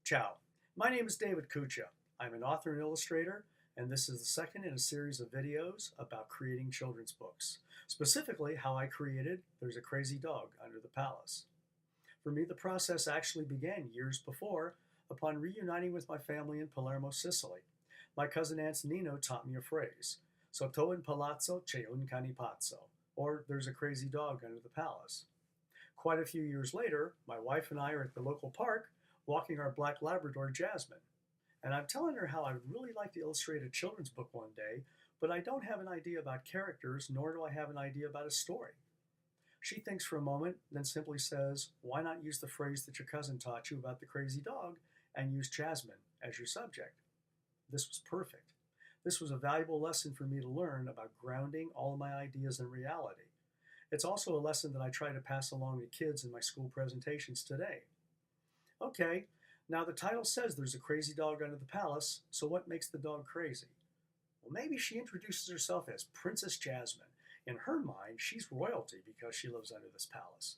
Ciao. My name is David Cuccia. I'm an author and illustrator, and this is the second in a series of videos about creating children's books. Specifically, how I created There's a Crazy Dog Under the Palace. For me, the process actually began years before, upon reuniting with my family in Palermo, Sicily. My cousin Antonino taught me a phrase, Sotto in palazzo c'è un cane pazzo, or There's a crazy dog under the palace. Quite a few years later, my wife and I are at the local park walking our black Labrador, Jasmine. And I'm telling her how I'd really like to illustrate a children's book one day, but I don't have an idea about characters, nor do I have an idea about a story. She thinks for a moment, then simply says, why not use the phrase that your cousin taught you about the crazy dog and use Jasmine as your subject? This was perfect. This was a valuable lesson for me to learn about grounding all of my ideas in reality. It's also a lesson that I try to pass along to kids in my school presentations today. Okay, now the title says there's a crazy dog under the palace, so what makes the dog crazy? Well, maybe she introduces herself as Princess Jasmine. In her mind, she's royalty because she lives under this palace.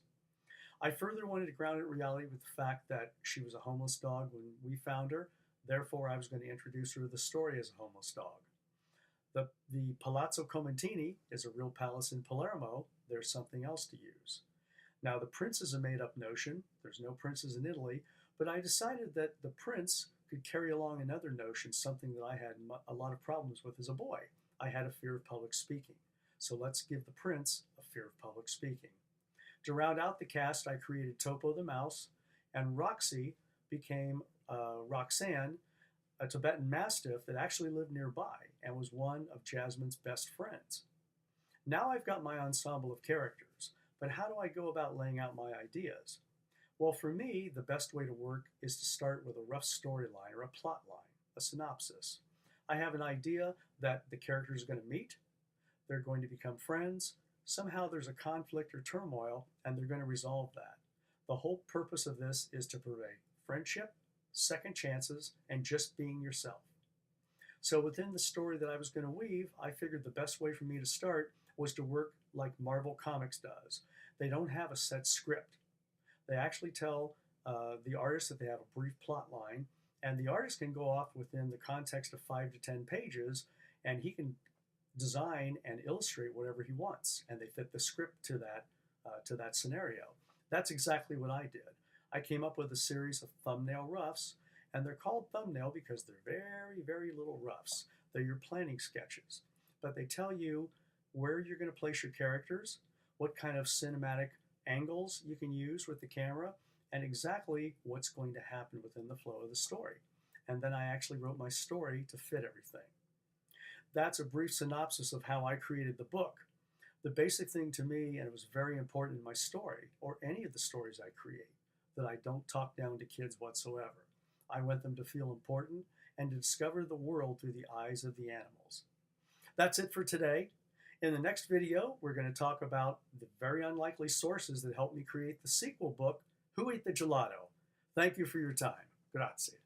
I further wanted to ground it in reality with the fact that she was a homeless dog when we found her. Therefore, I was going to introduce her to the story as a homeless dog. The Palazzo Comentini is a real palace in Palermo. There's something else to use. Now, the prince is a made-up notion. There's no princes in Italy, but I decided that the prince could carry along another notion, something that I had a lot of problems with as a boy. I had a fear of public speaking. So let's give the prince a fear of public speaking. To round out the cast, I created Topo the mouse, and Roxy became Roxanne, a Tibetan Mastiff that actually lived nearby and was one of Jasmine's best friends. Now I've got my ensemble of characters, but how do I go about laying out my ideas? Well, for me, the best way to work is to start with a rough storyline or a plot line, a synopsis. I have an idea that the characters are going to meet, they're going to become friends, somehow there's a conflict or turmoil, and they're going to resolve that. The whole purpose of this is to provide friendship, second chances, and just being yourself. So within the story that I was going to weave, I figured the best way for me to start was to work like Marvel Comics does. They don't have a set script. They actually tell the artist that they have a brief plot line, and the artist can go off within the context of 5 to 10 pages, and he can design and illustrate whatever he wants, and they fit the script to that scenario. That's exactly what I did. I came up with a series of thumbnail roughs, and they're called thumbnail because they're very, very little roughs. They're your planning sketches, but they tell you where you're going to place your characters, what kind of cinematic angles you can use with the camera, and exactly what's going to happen within the flow of the story. And then I actually wrote my story to fit everything. That's a brief synopsis of how I created the book. The basic thing to me, and it was very important in my story, or any of the stories I create, that I don't talk down to kids whatsoever. I want them to feel important and to discover the world through the eyes of the animals. That's it for today. In the next video, we're going to talk about the very unlikely sources that helped me create the sequel book, Who Ate the Gelato? Thank you for your time. Grazie.